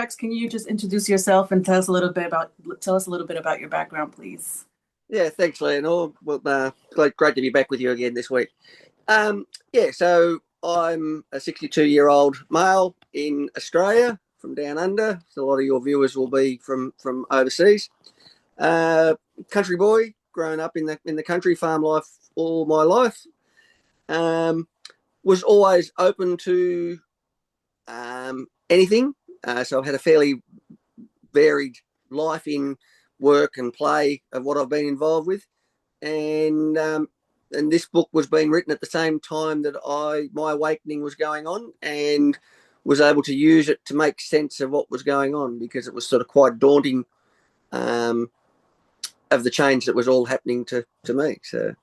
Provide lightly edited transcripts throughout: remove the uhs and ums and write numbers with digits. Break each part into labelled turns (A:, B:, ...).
A: Rex, can you just introduce yourself and tell us a little bit about your background, please?
B: Yeah, thanks, Leonor. Well, great to be back with you again this week. Yeah, so I'm a 62-year-old male in Australia from down under. So a lot of your viewers will be from overseas. Uh, Country boy, growing up in the country, farm life all my life. Um, was always open to anything. So I've had a fairly varied life in work and play of what I've been involved with. And this book was being written at the same time that my awakening was going on, and was able to use it to make sense of what was going on, because it was sort of quite daunting, um, of the change that was all happening to me. So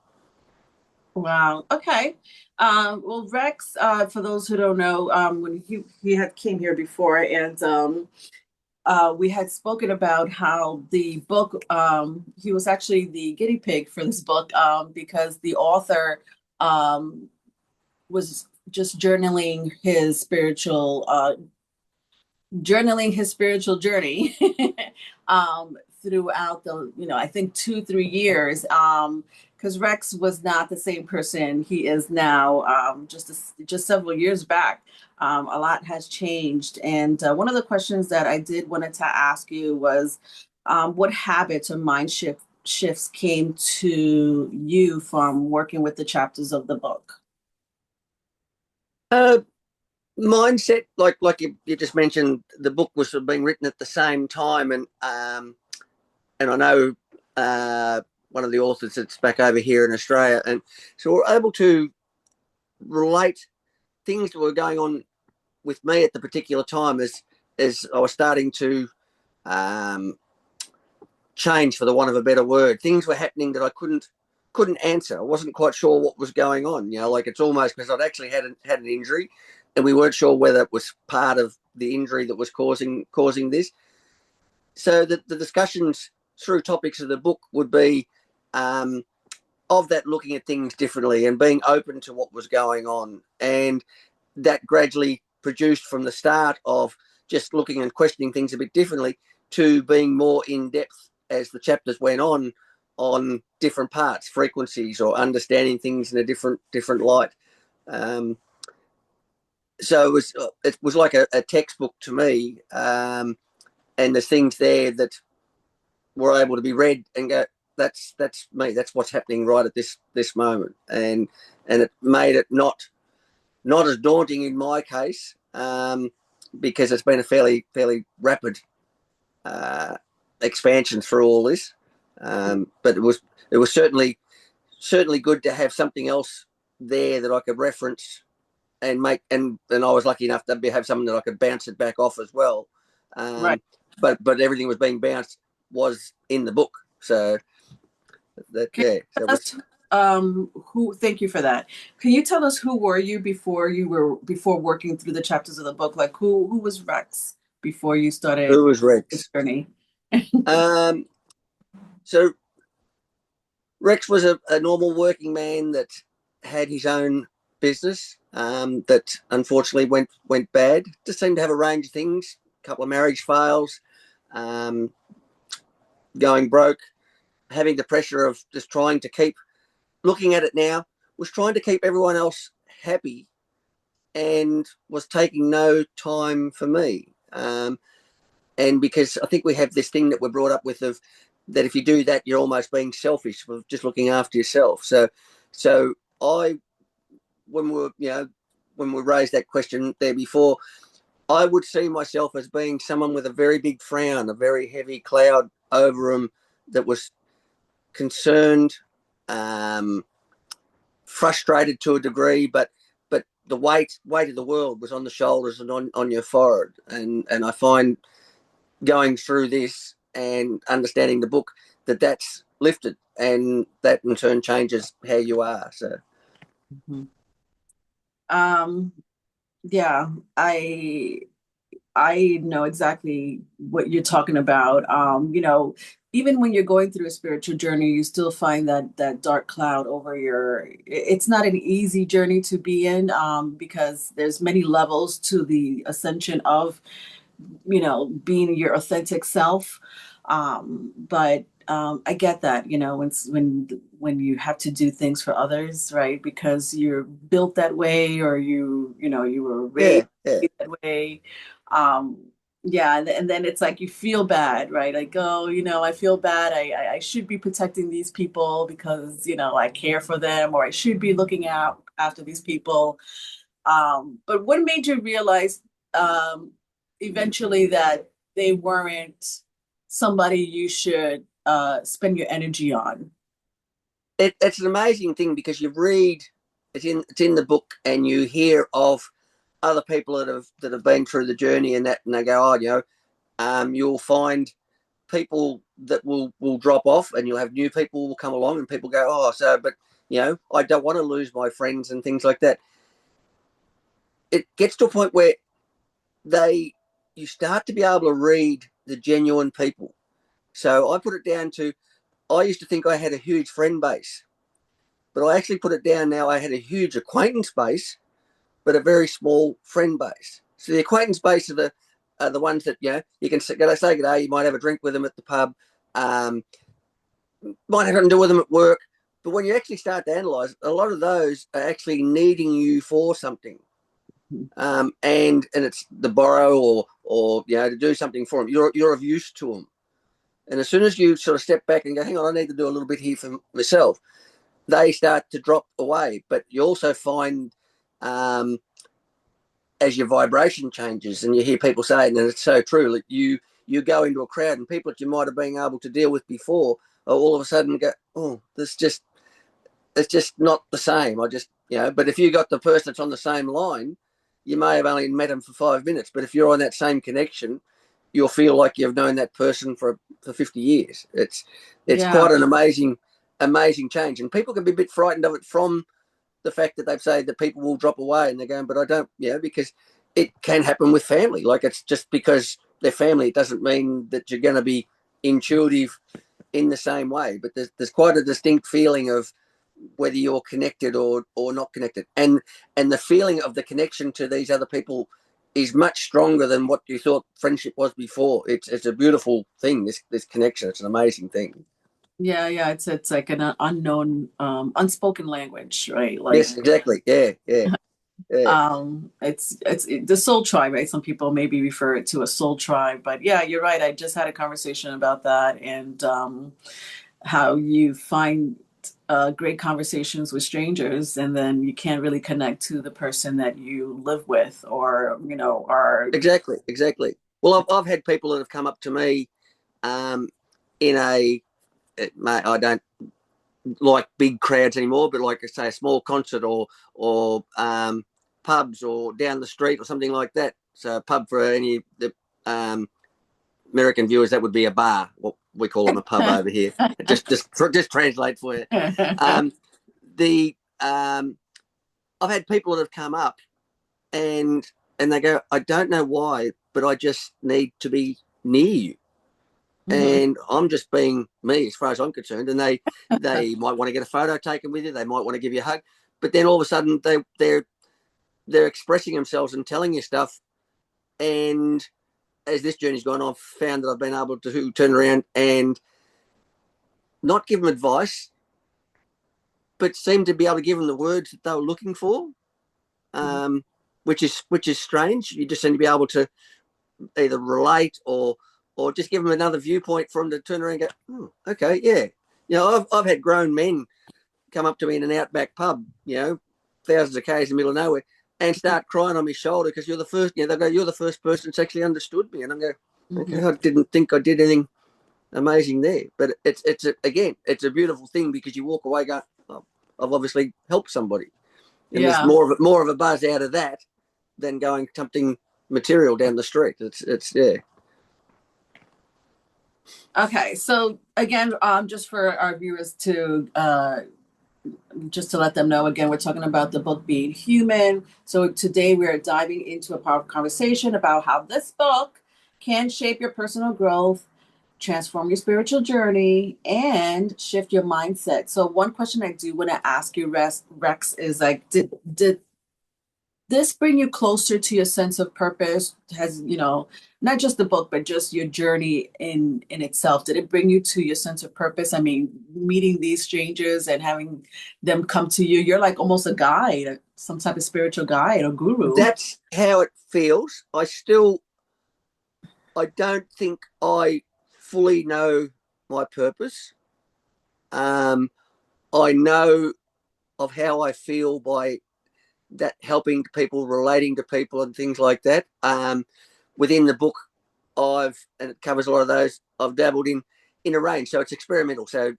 A: Wow. Okay. Well, Rex, for those who don't know, when he had came here before, and we had spoken about how the book, he was actually the guinea pig for this book, because the author um, was just journaling his spiritual journey throughout the, I think 2 3 years, because Rex was not the same person he is now, just several years back. A lot has changed, and one of the questions that I did wanted to ask you was, what habits or shifts came to you from working with the chapters of the book?
B: uh, mindset, like you just mentioned, the book was sort of being written at the same time, and I know one of the authors that's back over here in Australia, and so we're able to relate things that were going on with me at the particular time, as I was starting to um, change, for the want of a better word. Things were happening that I couldn't answer. I wasn't quite sure what was going on. Like, it's almost because I'd actually had an injury, and we weren't sure whether it was part of the injury that was causing this. So the discussions through topics of the book would be, um, of that, looking at things differently and being open to what was going on. And that gradually produced, from the start of just looking and questioning things a bit differently, to being more in depth as the chapters went on different parts, frequencies, or understanding things in a different light. Um, so it was like a textbook to me, and there's things there that were able to be read and go, that's me, that's what's happening right at this moment. And it made it not as daunting in my case, because it's been a fairly rapid uh, expansion through all this. But it was certainly good to have something else there that I could reference and make, and I was lucky enough to have something that I could bounce it back off as well.
A: Right.
B: Um, but everything was being bounced was in the book. So that,
A: Can
B: yeah.
A: you
B: So it
A: tell
B: was
A: us, who, thank you for that. Can you tell us, who were you before working through the chapters of the book? Like, who was Rex before you
B: Who
A: started
B: was
A: this
B: Rex?
A: journey?
B: Um, so Rex was a normal working man that had his own business, that unfortunately went bad. Just seemed to have a range of things. A couple of marriage fails, um, going broke, having the pressure of just trying to keep, looking at it now, was trying to keep everyone else happy, and was taking no time for me. And because I think we have this thing that we're brought up with, of that if you do that, you're almost being selfish with just looking after yourself. So I, when we were, when we raised that question there before, I would see myself as being someone with a very big frown, a very heavy cloud over him, that was concerned, um, frustrated to a degree, but the weight of the world was on the shoulders and on your forehead. And I find, going through this and understanding the book, that's lifted, and that in turn changes how you are. So
A: Mhm. Um, yeah, I know exactly what you're talking about. Even when you're going through a spiritual journey, you still find that dark cloud over it's not an easy journey to be in, because there's many levels to the ascension of being your authentic self. But I get that, when you have to do things for others, right? Because you're built that way, or you were raised
B: Yeah, yeah.
A: that way. Um, yeah, and then it's like you feel bad, right? Like, oh, I feel bad. I should be protecting these people because, I care for them, or I should be looking out after these people. But what made you realize um, eventually that they weren't somebody you should spend your energy on?
B: It's an amazing thing because you read it's in the book and you hear of other people that have been through the journey and that, and they go, oh, you'll find people that will drop off, and you'll have new people will come along, and people go, oh, so, but I don't want to lose my friends and things like that. It gets to a point where they you start to be able to read the genuine people. So I put it down to, I used to think I had a huge friend base, but I actually put it down now. I had a huge acquaintance base, but a very small friend base. So the acquaintance base are the ones that you can say good day. You might have a drink with them at the pub, um, might have nothing to do with them at work. But when you actually start to analyse, a lot of those are actually needing you for something, and it's the borrow or to do something for them. You're of use to them, and as soon as you sort of step back and go, hang on, I need to do a little bit here for myself, they start to drop away. But you also find, as your vibration changes, and you hear people say it, and it's so true, that you go into a crowd and people that you might have been able to deal with before, all of a sudden go, oh, this just it's just not the same. But if you got the person that's on the same line, you may have only met them for 5 minutes, but if you're on that same connection, you'll feel like you've known that person for 50 years. It's
A: Yeah,
B: quite an amazing change, and people can be a bit frightened of it from the fact that they've said that people will drop away, and they're going, but I don't, because it can happen with family. Like, it's just because they're family, it doesn't mean that you're going to be intuitive in the same way. But there's quite a distinct feeling of whether you're connected or not connected, and the feeling of the connection to these other people is much stronger than what you thought friendship was before. It's a beautiful thing. This connection. It's an amazing thing.
A: yeah, yeah. It's like an unknown, unspoken language, right? Like,
B: Yes, exactly. Yeah, yeah, yeah.
A: it's the soul tribe, right? Some people maybe refer it to a soul tribe, but yeah, you're right. I just had a conversation about that, and how you find great conversations with strangers, and then you can't really connect to the person that you live with, or are.
B: Exactly, exactly. Well, I've had people that have come up to me, um, in mate, I don't like big crowds anymore, but like I say, a small concert or pubs or down the street or something like that. So a pub for any the um, American viewers, that would be a bar. What we call them a pub over here. Just translate for you. Um, the I've had people that have come up and they go, I don't know why, but I just need to be near you,
A: Mhm.
B: and I'm just being me as far as I'm concerned. And they might want to get a photo taken with you. They might want to give you a hug, but then all of a sudden they're expressing themselves and telling you stuff. And as this journey's gone, I've found that I've been able to turn around and not give them advice, but seem to be able to give them the words that they were looking for, um, which is strange. You just seem to be able to either relate or just give them another viewpoint for them to turn around and go, oh, okay, yeah. I've had grown men come up to me in an outback pub, thousands of k's in the middle of nowhere, and start crying on my shoulder because you're the first. They go, you're the first person that's actually understood me, and I'm going, okay,
A: Mhm.
B: I didn't think I did anything amazing there, but it's a beautiful thing because you walk away going, oh, I've obviously helped somebody, and there's
A: Yeah.
B: more of a buzz out of that than going something material down the street. It's yeah.
A: Okay. So again, just for our viewers to just to let them know, again, we're talking about the book Being Human. So today we are diving into a powerful conversation about how this book can shape your personal growth, transform your spiritual journey, and shift your mindset. So one question I do want to ask you, Rex, is like, did this bring you closer to your sense of purpose? Has not just the book, but just your journey in itself? Did it bring you to your sense of purpose? I mean, meeting these strangers and having them come to you, you're like almost a guide, some type of spiritual guide or guru.
B: That's how it feels. I don't think I fully know my purpose. I know of how I feel by that, helping people, relating to people, and things like that. Within the book, and it covers a lot of those. I've dabbled in a range, so it's experimental. So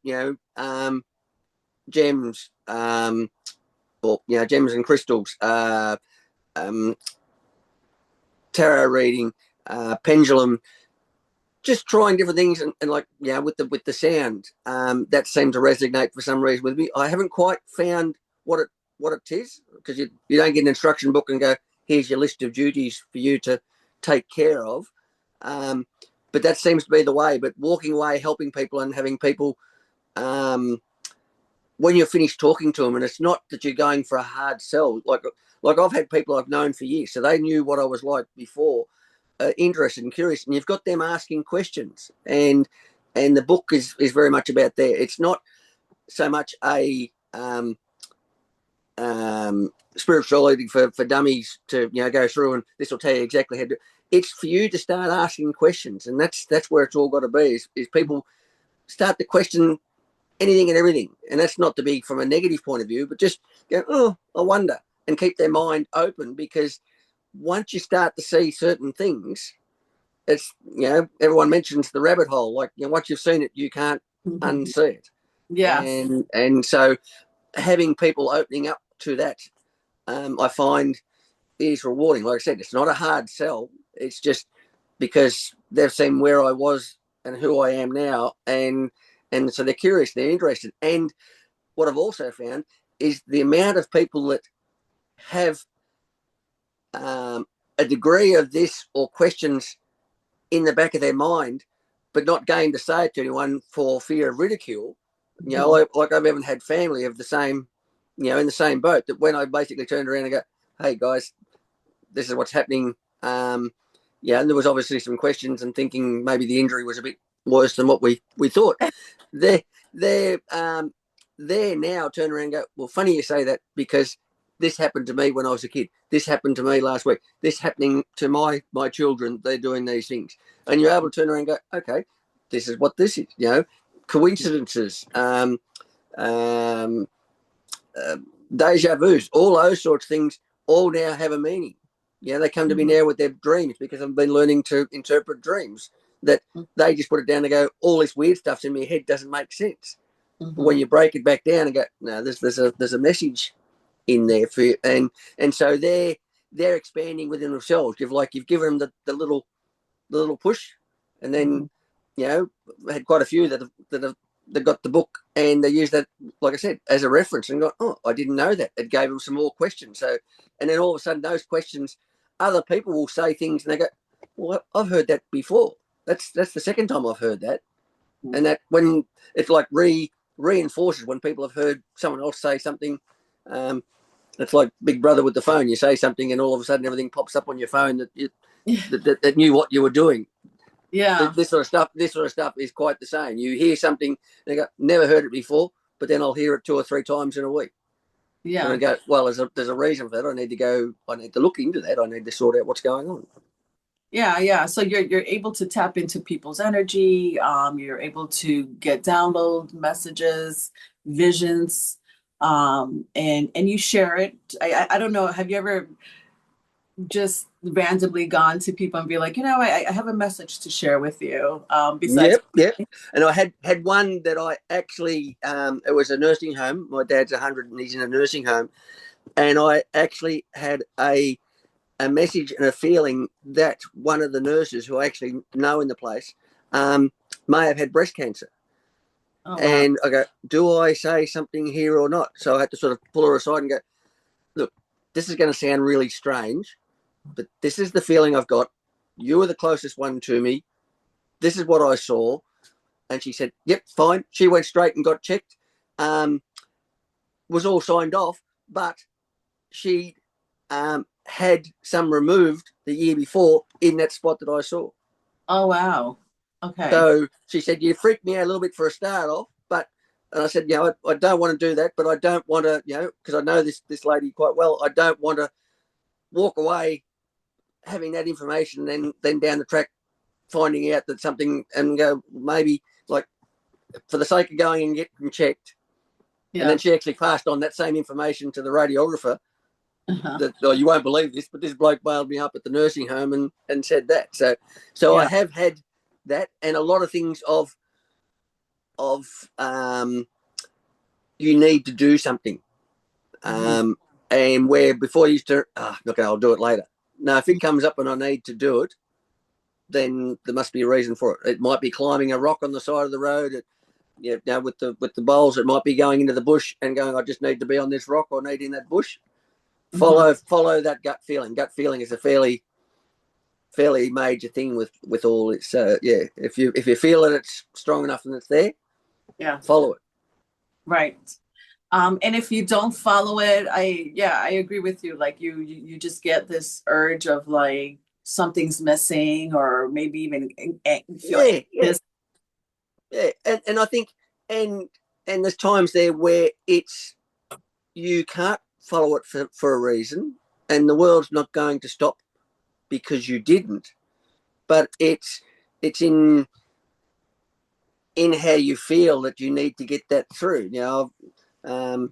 B: gems, or gems and crystals, um, tarot reading, pendulum, just trying different things, and like with the sound, that seemed to resonate for some reason with me. I haven't quite found what it is, because you don't get an instruction book and go, here's your list of duties for you to take care of. But that seems to be the way. But walking away, helping people, and having people, when you're finished talking to them, and it's not that you're going for a hard sell. Like I've had people I've known for years, so they knew what I was like before, interested and curious, and you've got them asking questions, and the book is very much about there. It's not so much a spirituality for dummies to go through, and this will tell you exactly how to. It's for you to start asking questions, and that's where it's all got to be. Is people start to question anything and everything, and that's not to be from a negative point of view, but just go, oh, I wonder, and keep their mind open, because once you start to see certain things, it's everyone mentions the rabbit hole. Like once you've seen it, you can't
A: Mhm.
B: unsee it,
A: Yes.
B: and so having people opening up to that, I find is rewarding. Like I said, it's not a hard sell. It's just because they've seen where I was and who I am now, and so they're curious, they're interested. And what I've also found is the amount of people that have a degree of this or questions in the back of their mind, but not going to say it to anyone for fear of ridicule.
A: Mhm.
B: Like I've even had family of the same, in the same boat, that when I basically turned around and go, hey guys, this is what's happening. And there was obviously some questions and thinking maybe the injury was a bit worse than what we thought. They're they're um, they're now turn around and go, well, funny you say that, because this happened to me when I was a kid. This happened to me last week. This happening to my children. They're doing these things, and you're able to turn around and go, okay, this is what this is. Coincidences, um, uh, deja vu's, all those sorts of things, all now have a meaning. They come to me
A: Mhm.
B: now with their dreams, because I've been learning to interpret dreams. That they just put it down and go, all this weird stuff's in my head doesn't make sense. But when
A: Mhm.
B: you break it back down and go, no, there's a message in there for you, and so they're expanding within themselves. You've given them the little push, and then
A: Mhm.
B: had quite a few that got the book, and they used that, like I said, as a reference, and got, oh, I didn't know that. It gave them some more questions. So, and then all of a sudden, those questions, other people will say things, and they go, well, I've heard that before. That's the second time I've heard that, and that when it's like reinforces when people have heard someone else say something. Um, it's like Big Brother with the phone. You say something, and all of a sudden, everything pops up on your phone that knew what you were doing.
A: Yeah.
B: This sort of stuff is quite the same. You hear something, they go, never heard it before, but then I'll hear it 2 or 3 times in a week, and I
A: Yeah.
B: go, well, there's a reason for that. I need to look into that. I need to sort out what's going on.
A: Yeah, yeah. So you're able to tap into people's energy. You're able to get download messages, visions, and you share it. I don't know. Have you ever just randomly gone to people and be like, I have a message to share with you. Besides,
B: Yep, yep. And I had one that I actually, it was a nursing home. My dad's 100 and he's in a nursing home, and I actually had a message and a feeling that one of the nurses who I actually know in the place, may have had breast cancer.
A: oh wow.
B: And I go, do I say something here or not? So I had to sort of pull her aside and go, look, this is going to sound really strange, but this is the feeling I've got. You were the closest one to me. This is what I saw. And she said, yep, fine. She went straight and got checked, um, was all signed off, but she had some removed the year before in that spot that I saw.
A: Oh, wow. Okay.
B: So she said, you freaked me out a little bit for a start off, but, and I said, I don't want to do that, but I don't want to, because I know this lady quite well. I don't want to walk away having that information and then down the track finding out that something and go, maybe like for the sake of going and getting checked. And then
A: Yeah.
B: she actually passed on that same information to the radiographer
A: Uh-huh.
B: that, oh, you won't believe this, but this bloke bailed me up at the nursing home and said that. So I
A: Yeah.
B: have had that, and a lot of things of you need to do something.
A: Hmm.
B: And where before you used to, okay, I'll do it later. Now, if it comes up and I need to do it, then there must be a reason for it. It might be climbing a rock on the side of the road. Now with the bowls, it might be going into the bush and going, I just need to be on this rock or need in that bush.
A: Hmm.
B: Follow that gut feeling. Gut feeling is a fairly major thing with all this. Yeah, if you feel that it's strong enough and it's there,
A: Yeah.
B: follow it.
A: Right. And if you don't follow it, I agree with you. Like you just get this urge of like something's missing, or maybe even feel
B: Yeah, yeah,
A: anxious.
B: yeah. And I think and and there's times there where it's you can't follow it for a reason, and the world's not going to stop because you didn't. But it's in how you feel that you need to get that through. I've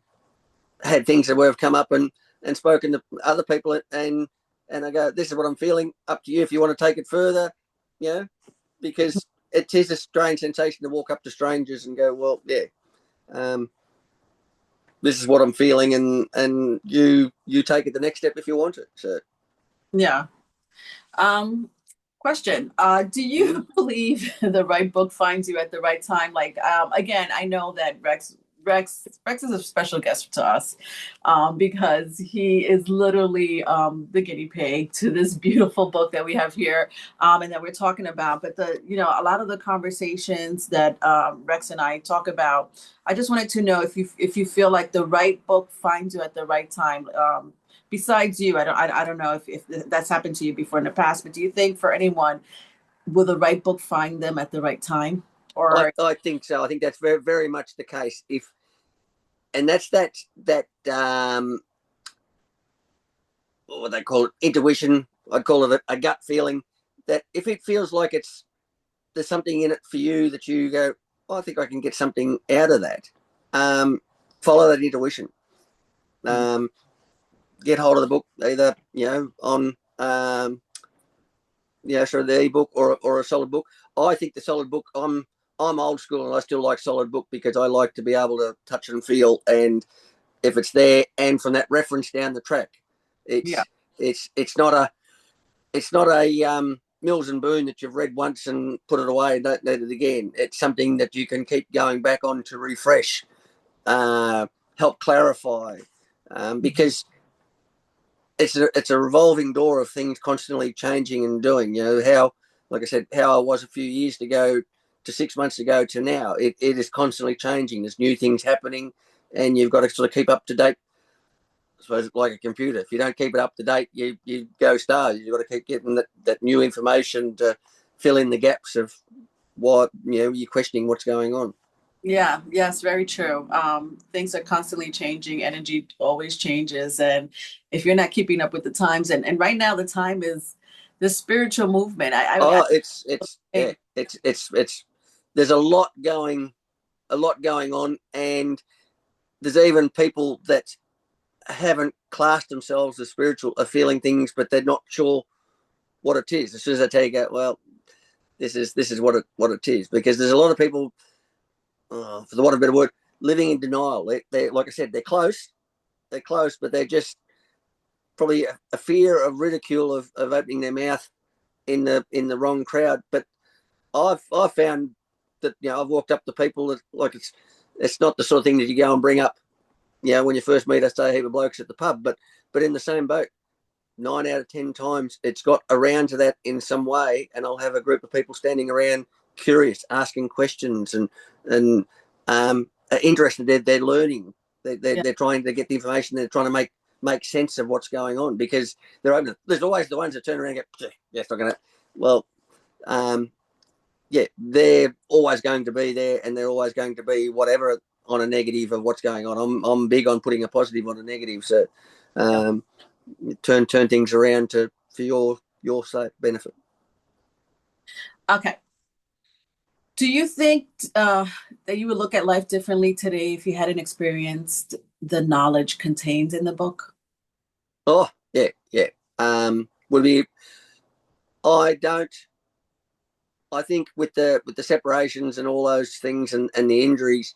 B: had things that have come up and spoken to other people and I go, this is what I'm feeling. Up to you if you want to take it further, you know, because it is a strange sensation to walk up to strangers and go, well, yeah, um, this is what I'm feeling, and you take it the next step if you want it. So,
A: Yeah. Um, Question. Do
B: mm,
A: you believe the right book finds you at the right time? Like, again, I know that Rex is a special guest to us, because he is literally the guinea pig to this beautiful book that we have here, and that we're talking about. But a lot of the conversations that Rex and I talk about, I just wanted to know if you feel like the right book finds you at the right time. Besides you, I don't know if that's happened to you before in the past, but do you think for anyone, will the right book find them at the right time? Or
B: I think so. I think that's very very much the case. If and that's that what they call it, intuition. I'd call it a gut feeling that if it feels like there's something in it for you that you go, oh, I think I can get something out of that. Um, Follow that intuition. Um, get hold of the book either on sort of the ebook or a solid book. I think the solid book. I'm old school and I still like solid book because I like to be able to touch and feel, and if it's there and from that reference down the track,
A: yeah,
B: it's it's not a Mills and Boone that you've read once and put it away and don't need it again. It's something that you can keep going back on to refresh, help clarify, because it's a revolving door of things constantly changing and doing. How, like I said, how I was a few years ago to 6 months ago to now. It is constantly changing. There's new things happening, and you've got to sort of keep up to date. I suppose like a computer. If you don't keep it up to date, you go stars. You've got to keep getting that new information to fill in the gaps of what you're questioning what's going on.
A: yeah, yes, very true. Things are constantly changing, energy always changes, and if you're not keeping up with the times, and right now the time is the spiritual movement.
B: Oh, it's yeah, it's there's a lot going on, and there's even people that haven't classed themselves as spiritual are feeling things, but they're not sure what it is. As soon as I tell you, go, well, this is what it is, because there's a lot of people, for the want of a better word, living in denial. They like I said, they're close, but they're just probably a fear of ridicule of opening their mouth in the wrong crowd. But I've found that I've walked up to people that like it's not the sort of thing that you go and bring up. When you first meet, I say a heap of blokes at the pub, but in the same boat, 9 out of 10 times it's got around to that in some way, and I'll have a group of people standing around, curious, asking questions, and interested. They're learning.
A: Yeah,
B: They're trying to get the information. They're trying to make sense of what's going on, because there's always the ones that turn around and go, yeah, it's not going to. Well, yeah, they're always going to be there, and they're always going to be whatever on a negative of what's going on. I'm big on putting a positive on a negative, so
A: Yeah.
B: turn things around for your benefit.
A: Okay. Do you think that you would look at life differently today if you hadn't experienced the knowledge contained in the book?
B: Oh yeah, yeah. Would be. I don't. I think with the separations and all those things, and the injuries,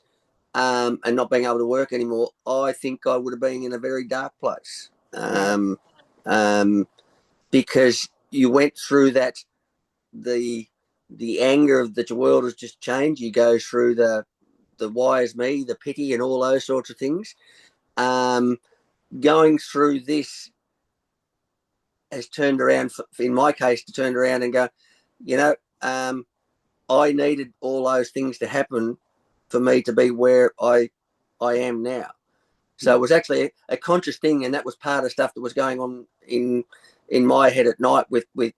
B: and not being able to work anymore, I think I would have been in a very dark place.
A: Yeah.
B: Um, because you went through that, the anger of that the world has just changed. You go through the why is me, the pity, and all those sorts of things. Um, Going through this has turned around, in my case, to turn around and go, you know, I needed all those things to happen for me to be where I am now. So it was actually a conscious thing, and that was part of stuff that was going on in my head at night with me,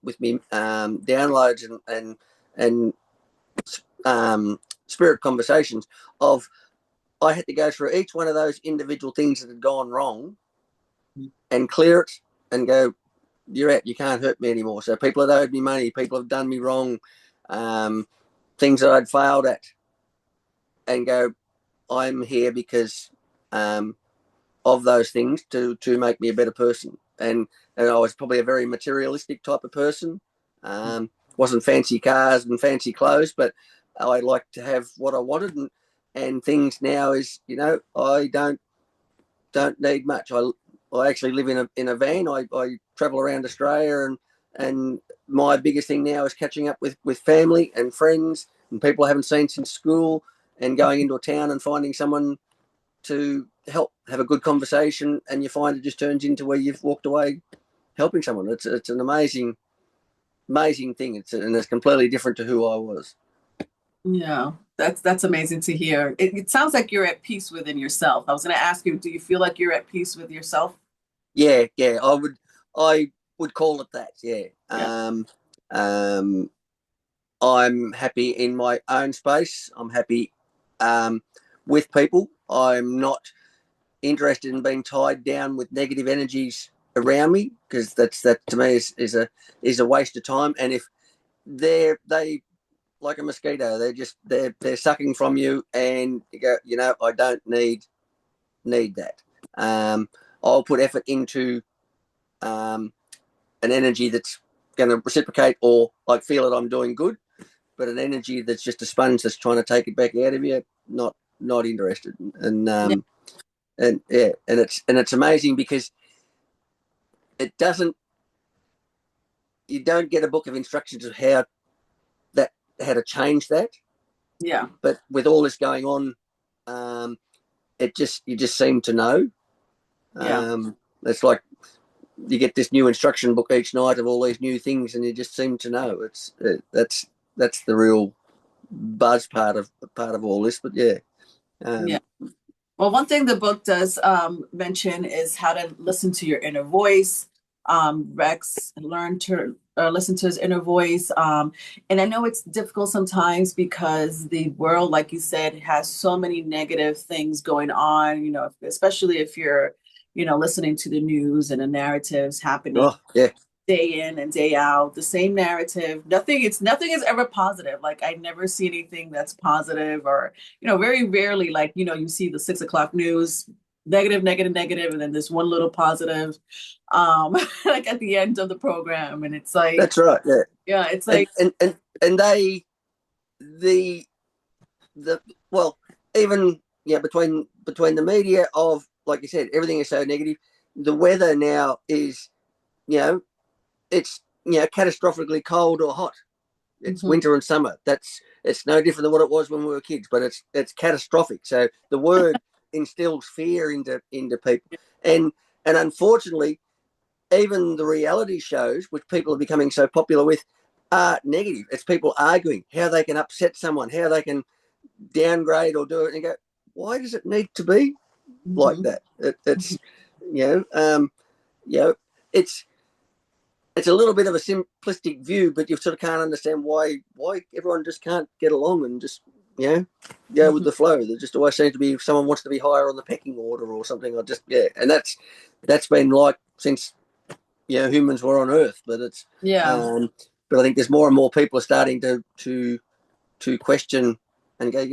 B: downloads and spirit conversations of, I had to go through each one of those individual things that had gone wrong and clear it and go, you're out, you can't hurt me anymore. So people had owed me money, people have done me wrong, things that I'd failed at, and go, I'm here because of those things to make me a better person. And I was probably a very materialistic type of person. Wasn't fancy cars and fancy clothes, but I liked to have what I wanted, and things now is, I don't need much. I actually live in a van. I travel around Australia, and my biggest thing now is catching up with family and friends and people I haven't seen since school, and going into a town and finding someone to help have a good conversation, and you find it just turns into where you've walked away helping someone. It's an amazing thing. And it's completely different to who I was.
A: Yeah, that's amazing to hear. It sounds like you're at peace within yourself. I was going to ask you, do you feel like you're at peace with yourself?
B: Yeah, yeah. I would call it that. Yeah.
A: Yeah.
B: Um, I'm happy in my own space. I'm happy with people. I'm not interested in being tied down with negative energies around me, because that to me is a waste of time. And if they like a mosquito, they're sucking from you, and you go, I don't need that. I'll put effort into an energy that's going to reciprocate, or like feel that I'm doing good, but an energy that's just a sponge that's trying to take it back out of you, not interested.
A: Yeah.
B: And yeah, and it's amazing, because it doesn't you don't get a book of instructions of how to change that.
A: Yeah.
B: But with all this going on, you just seem to know.
A: Yeah.
B: It's like you get this new instruction book each night of all these new things, and you just seem to know. That's the real buzz part of all this. But yeah,
A: Yeah.
B: um,
A: Well, one thing the book does mention is how to listen to your inner voice. Rex learned to listen to his inner voice. And I know it's difficult sometimes because the world, like you said, has so many negative things going on, especially if you're, listening to the news and the narratives happening
B: oh yeah,
A: day in and day out, the same narrative. Nothing is ever positive. Like I never see anything that's positive, or, very rarely, like, you see the 6 o'clock news, negative, negative, negative, and then this one little positive, like at the end of the program. And it's like,
B: that's right. Yeah,
A: yeah, it's
B: and
A: like,
B: they the the well, even between the media of, like you said, everything is so negative. The weather now is, you know it's catastrophically cold or hot. It's
A: mhm,
B: winter and summer. It's no different than what it was when we were kids, but it's catastrophic. So the word instills fear into people, and unfortunately, even the reality shows, which people are becoming so popular with, are negative. It's people arguing how they can upset someone, how they can downgrade or do it, and you go, why does it need to be like
A: mhm,
B: that?
A: mhm.
B: You know, you know, it's it's a little bit of a simplistic view, but you sort of can't understand why everyone just can't get along and just you know go with
A: Mhm.
B: the flow. There just always seems to be someone wants to be higher on the pecking order or something. Or just yeah, and that's been like since humans were on Earth. But it's
A: Yeah.
B: um, but I think there's more and more people are starting to question and go,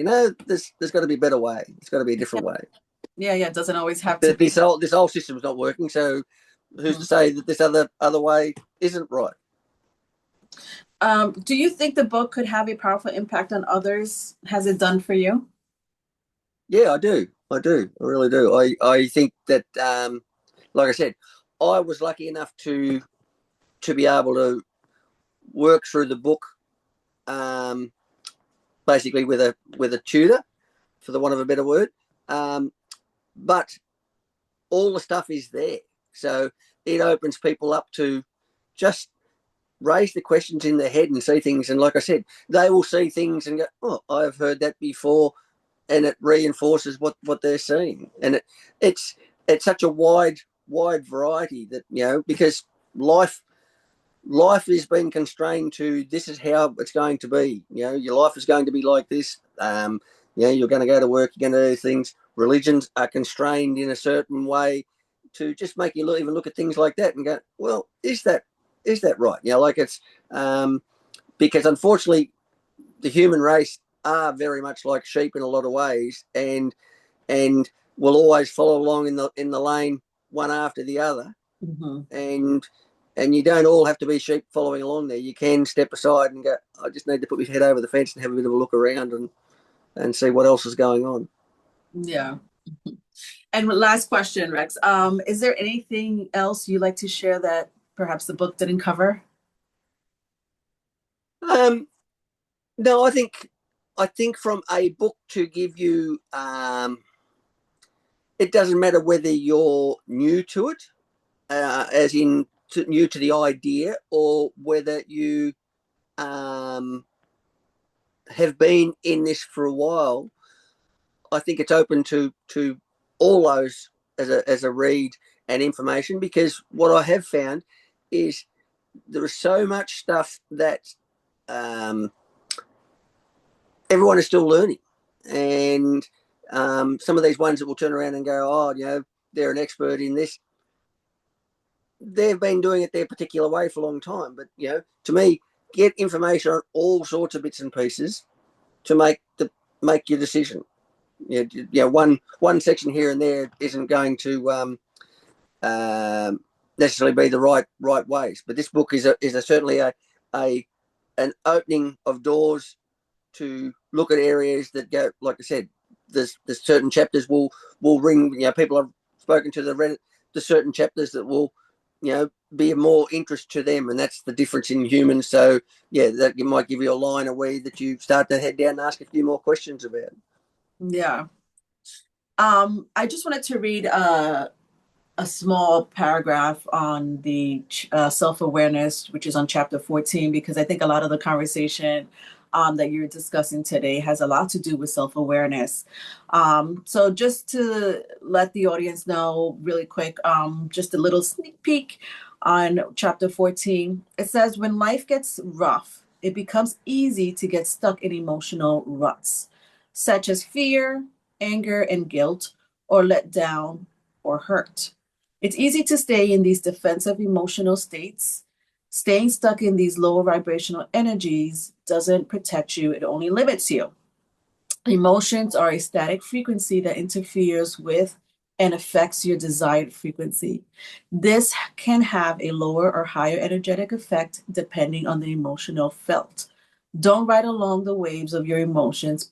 B: there's got to be a better way. It's got to be a
A: Yeah.
B: different way.
A: Yeah. Yeah. It doesn't always have to be.
B: This whole system's not working. So who's to
A: Mhm.
B: say that this other way isn't right?
A: Do you think the book could have a powerful impact on others? Has it done for you?
B: Yeah, I do. I do. I really do. I think that, like I said, I was lucky enough to be able to work through the book, um, basically with a tutor, for the want of a better word. Um, but all the stuff is there, so it opens people up to just raise the questions in their head and see things. And like I said, they will see things and go, "Oh, I've heard that before," and it reinforces what they're seeing. And it's it's such a wide variety that because life life is being constrained to this is how it's going to be. Your life is going to be like this. You're going to go to work, you're going to do things. Religions are constrained in a certain way to just make you even look at things like that and go, well, is that right? Like it's because unfortunately the human race are very much like sheep in a lot of ways, and will always follow along in the lane one after the other,
A: Mhm.
B: and you don't all have to be sheep following along there. You can step aside and go, I just need to put my head over the fence and have a bit of a look around and see what else is going on.
A: Yeah. And last question, Rex. Is there anything else you'd like to share that perhaps the book didn't cover?
B: Um, no, I think from a book to give you, it doesn't matter whether you're new to it, as in new to the idea, or whether you um, have been in this for a while. I think it's open to all those as a read and information, because what I have found is there is so much stuff that um, everyone is still learning, and some of these ones that will turn around and go, oh, they're an expert in this. They've been doing it their particular way for a long time, but to me, get information on all sorts of bits and pieces to make your decision. One section here and there isn't going to necessarily be the right ways. But this book is certainly a an opening of doors to look at areas that go. Like I said, there's certain chapters will ring. People have spoken to the certain chapters that will be of more interest to them, and that's the difference in humans. So yeah, that might give you a line away that you start to head down and ask a few more questions about.
A: Yeah. I just wanted to read a small paragraph on the self-awareness, which is on chapter 14, because I think a lot of the conversation that you're discussing today has a lot to do with self-awareness. So just to let the audience know really quick, just a little sneak peek on chapter 14. It says, when life gets rough, it becomes easy to get stuck in emotional ruts, such as fear, anger, and guilt, or let down or hurt. It's easy to stay in these defensive emotional states. Staying stuck in these lower vibrational energies doesn't protect you, it only limits you. Emotions are a static frequency that interferes with and affects your desired frequency. This can have a lower or higher energetic effect depending on the emotional felt. Don't ride along the waves of your emotions.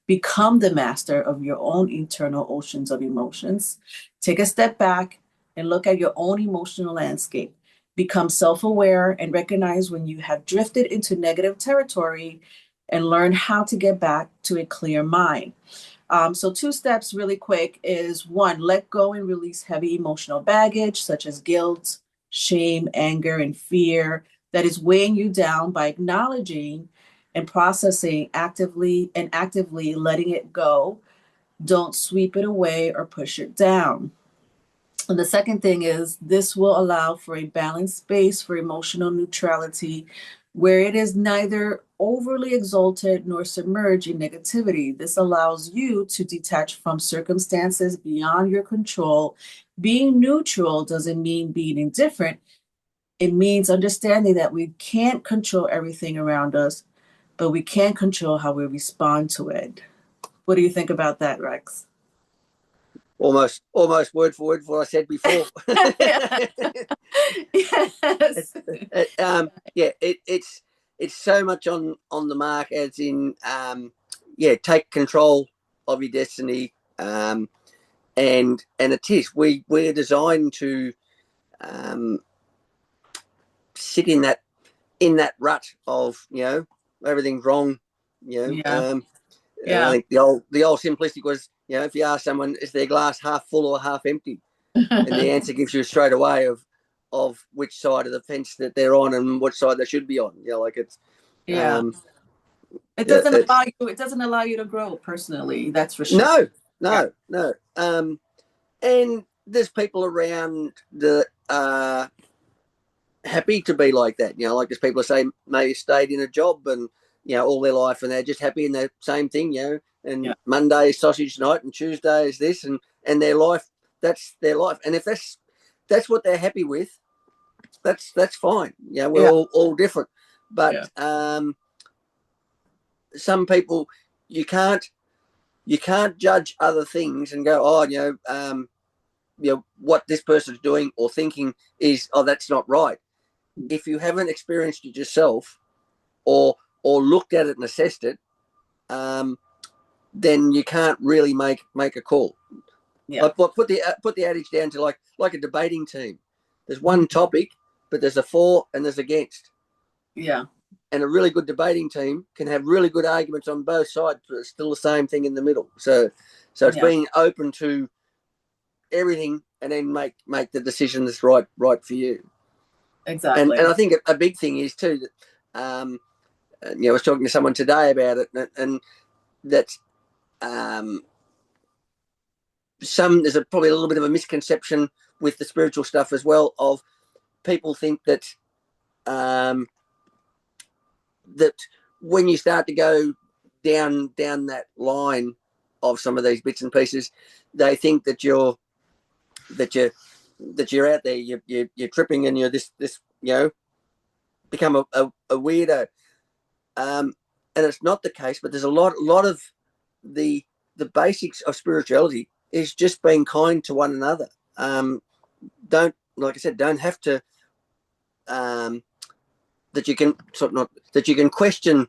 A: Become the master of your own internal oceans of emotions. Take a step back and look at your own emotional landscape. Become self aware and recognize when you have drifted into negative territory and learn how to get back to a clear mind. So, two steps really quick is one, let go and release heavy emotional baggage such as guilt, shame, anger, and fear that is weighing you down by acknowledging and processing actively letting it go. Don't sweep it away or push it down. And the second thing is this will allow for a balanced space for emotional neutrality where it is neither overly exalted nor submerged in negativity. This allows you to detach from circumstances beyond your control. Being neutral doesn't mean being indifferent. It means understanding that we can't control everything around us, but we can control how we respond to it. What do you think about that, Rex?
B: Almost word for word what I said before.
A: Yes.
B: Yeah, it's so much on the mark, as in yeah, take control of your destiny, and it is we're designed to um, sit in that rut of everything's wrong,
A: Yeah.
B: and I
A: Yeah.
B: think the old simplistic was, if you ask someone, is their glass half full or half empty, and the answer gives you straight away of which side of the fence that they're on and which side they should be on. Like it's
A: Yeah.
B: um
A: It
B: yeah,
A: doesn't
B: it's
A: allow you, it doesn't allow you to grow personally, that's for sure.
B: no,
A: Yeah.
B: no. And there's people around that are happy to be like that. Like there's people that say maybe stayed in a job and all their life, and they're just happy in the same thing. And
A: Yeah.
B: Monday is sausage night, and Tuesday is this, and their life. That's their life. And if that's what they're happy with, that's fine. We're
A: Yeah.
B: all different, but
A: Yeah.
B: some people you can't judge other things and go, oh, what this person's doing or thinking is, oh, that's not right. If you haven't experienced it yourself, or looked at it and assessed it, then you can't really make a call.
A: Yeah.
B: Like, put the adage down to like a debating team. There's one topic, but there's a for and there's against.
A: Yeah.
B: And a really good debating team can have really good arguments on both sides, but it's still the same thing in the middle. So it's
A: Yeah.
B: being open to everything and then make the decision that's right for you. And
A: Exactly.
B: I think a big thing is too that I was talking to someone today about it, and that um, there's probably a little bit of a misconception with the spiritual stuff as well. Of people think um, that when you start to go down that line of some of these bits and pieces, they think that you're that you're out there, you're tripping, and you're this become a weirdo. And it's not the case, but there's a lot of the basics of spirituality is just being kind to one another. Don't Like I said, don't have to um, that you can sort of not that you can question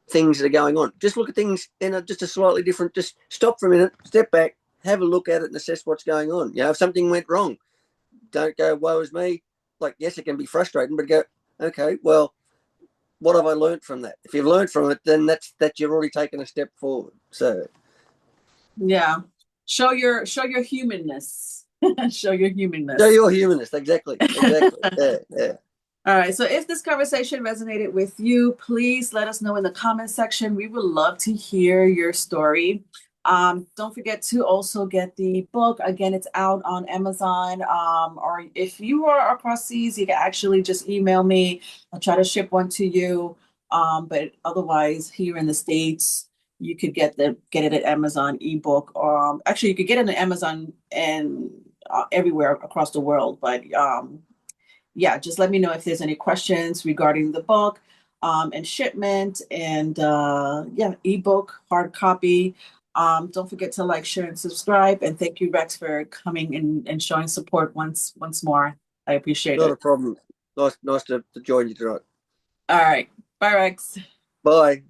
B: things that are going on. Just look at things in just a slightly different. Just stop for a minute, step back, have a look at it, and assess what's going on. If something went wrong, don't go, woe is me. Like, yes, it can be frustrating, but go, okay, well, what have I learned from that? If you've learned from it, then that you've already taken a step forward. So
A: Yeah. Show your humanness. Show your
B: show
A: humanness.
B: you're humanist. Exactly. Yeah, yeah.
A: All right. So if this conversation resonated with you, please let us know in the comment section. We would love to hear your story. Don't forget to also get the book. Again, it's out on Amazon. Or if you are across seas, you can actually just email me. I'll try to ship one to you. But otherwise, here in the States, you could get it at Amazon ebook. Actually, you could get it on Amazon and everywhere across the world. But yeah, just let me know if there's any questions regarding the book and shipment and yeah, ebook, hard copy. Don't forget to like, share, and subscribe. And thank you, Rex, for coming in and showing support once more. I appreciate
B: Not a
A: it.
B: problem. Nice to join you tonight.
A: All right. Bye, Rex.
B: Bye.